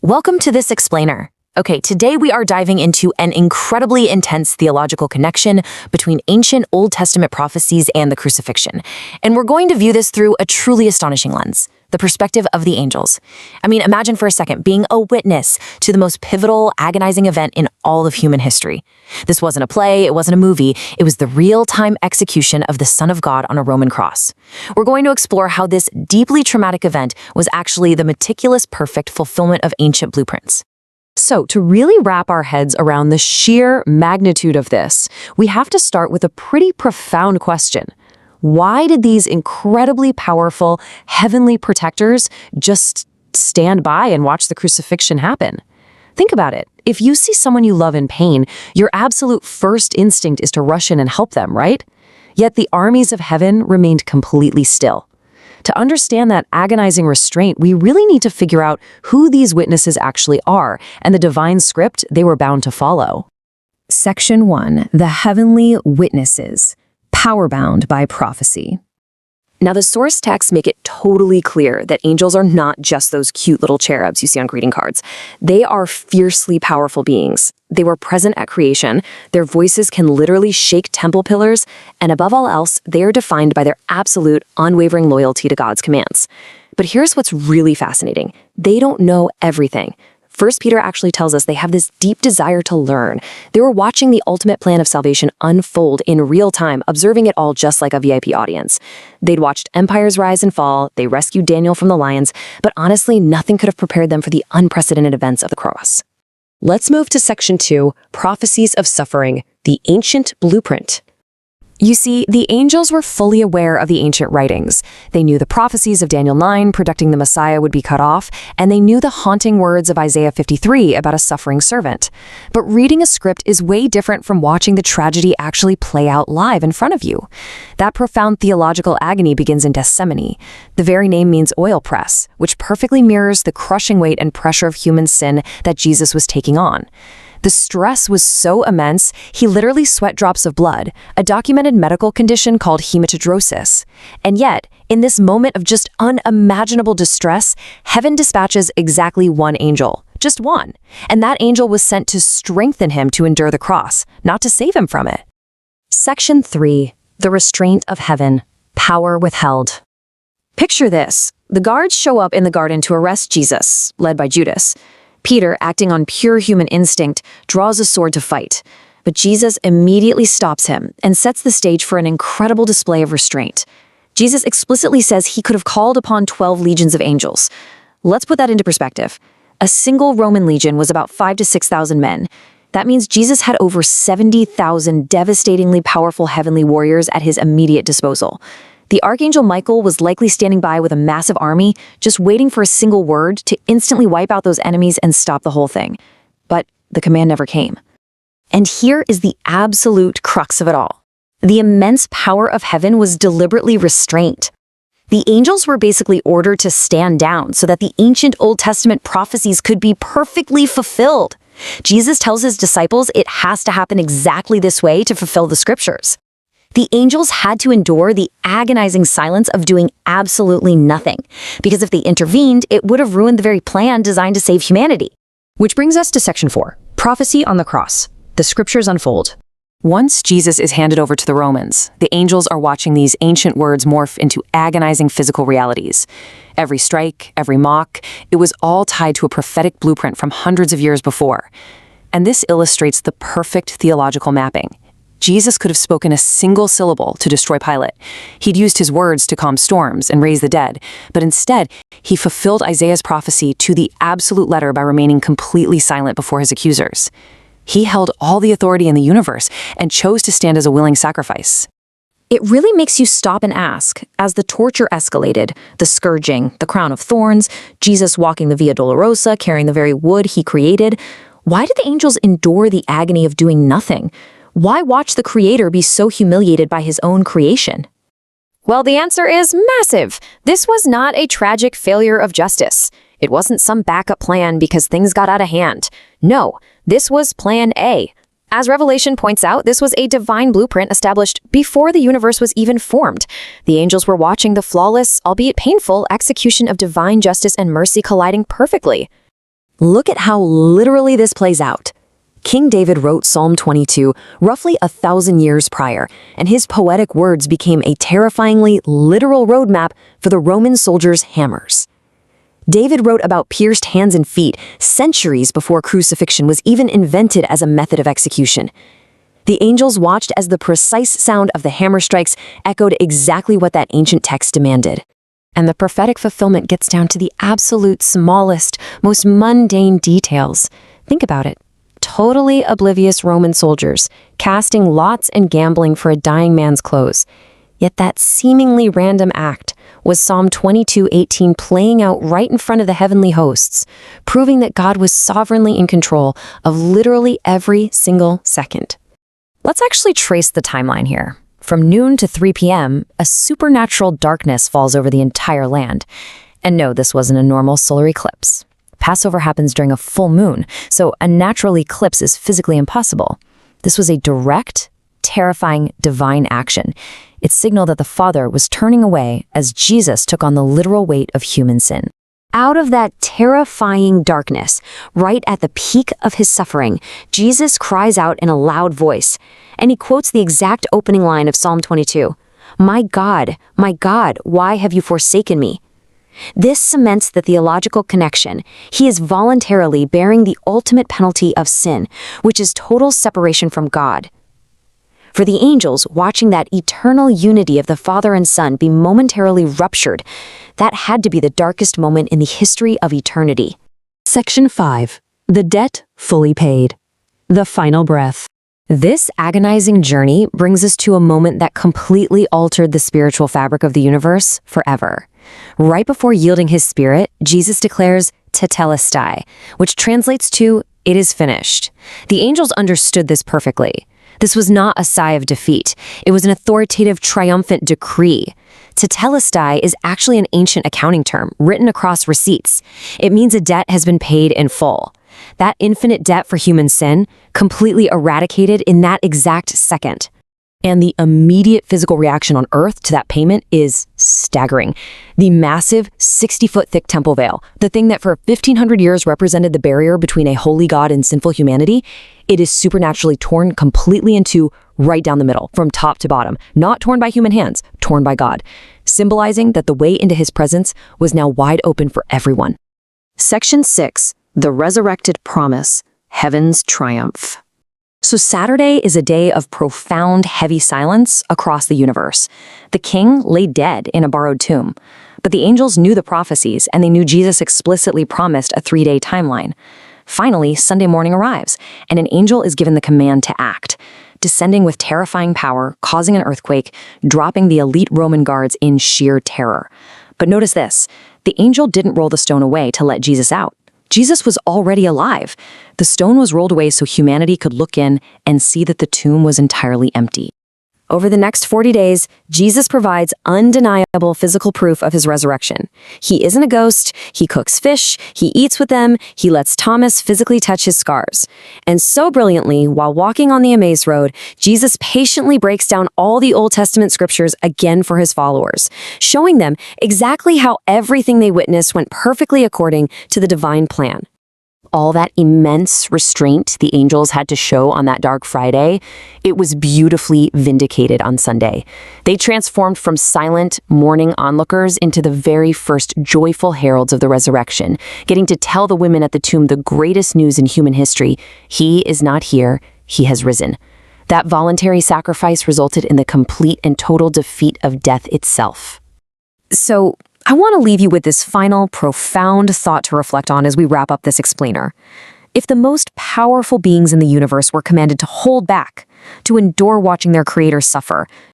Welcome to this explainer. Okay, today we are diving into an incredibly intense theological connection between ancient Old Testament prophecies and the crucifixion. And we're going to view this through a truly astonishing lens, the perspective of the angels. I mean, imagine for a second being a witness to the most pivotal, agonizing event in all of human history. This wasn't a play, it wasn't a movie, it was the real-time execution of the Son of God on a Roman cross. We're going to explore how this deeply traumatic event was actually the meticulous, perfect fulfillment of ancient blueprints. So, to really wrap our heads around the sheer magnitude of this, we have to start with a pretty profound question. Why did these incredibly powerful heavenly protectors just stand by and watch the crucifixion happen? Think about it. If you see someone you love in pain, your absolute first instinct is to rush in and help them, right? Yet the armies of heaven remained completely still. To understand that agonizing restraint, we really need to figure out who these witnesses actually are and the divine script they were bound to follow. Section 1. The Heavenly Witnesses, power-bound by prophecy. Now, the source texts make it totally clear that angels are not just those cute little cherubs you see on greeting cards. They are fiercely powerful beings. They were present at creation, their voices can literally shake temple pillars, and above all else, they are defined by their absolute, unwavering loyalty to God's commands. But here's what's really fascinating. They don't know everything. 1 Peter actually tells us they have this deep desire to learn. They were watching the ultimate plan of salvation unfold in real time, observing it all just like a VIP audience. They'd watched empires rise and fall, they rescued Daniel from the lions, but honestly, nothing could have prepared them for the unprecedented events of the cross. Let's move to Section 2, Prophecies of Suffering, the Ancient Blueprint. You see, the angels were fully aware of the ancient writings. They knew the prophecies of Daniel 9 predicting the Messiah would be cut off, and they knew the haunting words of Isaiah 53 about a suffering servant. But reading a script is way different from watching the tragedy actually play out live in front of you. That profound theological agony begins in Gethsemane. The very name means oil press, which perfectly mirrors the crushing weight and pressure of human sin that Jesus was taking on. The stress was so immense, he literally sweat drops of blood, a documented medical condition called hematidrosis. And yet, in this moment of just unimaginable distress, heaven dispatches exactly one angel, just one. And that angel was sent to strengthen him to endure the cross, not to save him from it. Section 3. The Restraint of Heaven, Power Withheld. Picture this. The guards show up in the garden to arrest Jesus, led by Judas. Peter, acting on pure human instinct, draws a sword to fight. But Jesus immediately stops him and sets the stage for an incredible display of restraint. Jesus explicitly says he could have called upon 12 legions of angels. Let's put that into perspective. A single Roman legion was about 5,000 to 6,000 men. That means Jesus had over 70,000 devastatingly powerful heavenly warriors at his immediate disposal. The Archangel Michael was likely standing by with a massive army, just waiting for a single word to instantly wipe out those enemies and stop the whole thing. But the command never came. And here is the absolute crux of it all. The immense power of heaven was deliberately restrained. The angels were basically ordered to stand down so that the ancient Old Testament prophecies could be perfectly fulfilled. Jesus tells his disciples it has to happen exactly this way to fulfill the scriptures. The angels had to endure the agonizing silence of doing absolutely nothing, because if they intervened, it would have ruined the very plan designed to save humanity. Which brings us to Section 4, Prophecy on the Cross. The Scriptures unfold. Once Jesus is handed over to the Romans, the angels are watching these ancient words morph into agonizing physical realities. Every strike, every mock, it was all tied to a prophetic blueprint from hundreds of years before. And this illustrates the perfect theological mapping. Jesus could have spoken a single syllable to destroy Pilate. He'd used his words to calm storms and raise the dead, but instead, he fulfilled Isaiah's prophecy to the absolute letter by remaining completely silent before his accusers. He held all the authority in the universe and chose to stand as a willing sacrifice. It really makes you stop and ask, as the torture escalated, the scourging, the crown of thorns, Jesus walking the Via Dolorosa, carrying the very wood he created, why did the angels endure the agony of doing nothing? Why watch the Creator be so humiliated by his own creation? Well, the answer is massive. This was not a tragic failure of justice. It wasn't some backup plan because things got out of hand. No, this was Plan A. As Revelation points out, this was a divine blueprint established before the universe was even formed. The angels were watching the flawless, albeit painful, execution of divine justice and mercy colliding perfectly. Look at how literally this plays out. King David wrote Psalm 22 roughly 1,000 years prior, and his poetic words became a terrifyingly literal roadmap for the Roman soldiers' hammers. David wrote about pierced hands and feet centuries before crucifixion was even invented as a method of execution. The angels watched as the precise sound of the hammer strikes echoed exactly what that ancient text demanded. And the prophetic fulfillment gets down to the absolute smallest, most mundane details. Think about it. Totally oblivious Roman soldiers, casting lots and gambling for a dying man's clothes. Yet that seemingly random act was Psalm 22:18 playing out right in front of the heavenly hosts, proving that God was sovereignly in control of literally every single second. Let's actually trace the timeline here. From noon to 3 p.m., a supernatural darkness falls over the entire land. And no, this wasn't a normal solar eclipse. Passover happens during a full moon, so a natural eclipse is physically impossible. This was a direct, terrifying, divine action. It signaled that the Father was turning away as Jesus took on the literal weight of human sin. Out of that terrifying darkness, right at the peak of his suffering, Jesus cries out in a loud voice, and he quotes the exact opening line of Psalm 22, my God, why have you forsaken me?" This cements the theological connection. He is voluntarily bearing the ultimate penalty of sin, which is total separation from God. For the angels, watching that eternal unity of the Father and Son be momentarily ruptured, that had to be the darkest moment in the history of eternity. Section 5. The debt fully paid. The final breath. This agonizing journey brings us to a moment that completely altered the spiritual fabric of the universe forever. Right before yielding his spirit, Jesus declares, tetelestai, which translates to, it is finished. The angels understood this perfectly. This was not a sigh of defeat. It was an authoritative, triumphant decree. Tetelestai is actually an ancient accounting term written across receipts. It means a debt has been paid in full. That infinite debt for human sin completely eradicated in that exact second. And the immediate physical reaction on Earth to that payment is staggering. The massive 60-foot thick temple veil, the thing that for 1,500 years represented the barrier between a holy God and sinful humanity, it is supernaturally torn completely in two right down the middle, from top to bottom, not torn by human hands, torn by God, symbolizing that the way into his presence was now wide open for everyone. Section 6. The Resurrected Promise, Heaven's Triumph. So Saturday is a day of profound, heavy silence across the universe. The king lay dead in a borrowed tomb. But the angels knew the prophecies, and they knew Jesus explicitly promised a 3-day timeline. Finally, Sunday morning arrives, and an angel is given the command to act, descending with terrifying power, causing an earthquake, dropping the elite Roman guards in sheer terror. But notice this, the angel didn't roll the stone away to let Jesus out. Jesus was already alive. The stone was rolled away so humanity could look in and see that the tomb was entirely empty. Over the next 40 days, Jesus provides undeniable physical proof of his resurrection. He isn't a ghost, he cooks fish, he eats with them, he lets Thomas physically touch his scars. And so brilliantly, while walking on the Emmaus Road, Jesus patiently breaks down all the Old Testament scriptures again for his followers, showing them exactly how everything they witnessed went perfectly according to the divine plan. All that immense restraint the angels had to show on that dark Friday, it was beautifully vindicated on Sunday. They transformed from silent, mourning onlookers into the very first joyful heralds of the resurrection, getting to tell the women at the tomb the greatest news in human history: he is not here, he has risen. That voluntary sacrifice resulted in the complete and total defeat of death itself. So, I want to leave you with this final, profound thought to reflect on as we wrap up this explainer. If the most powerful beings in the universe were commanded to hold back, to endure watching their creators suffer,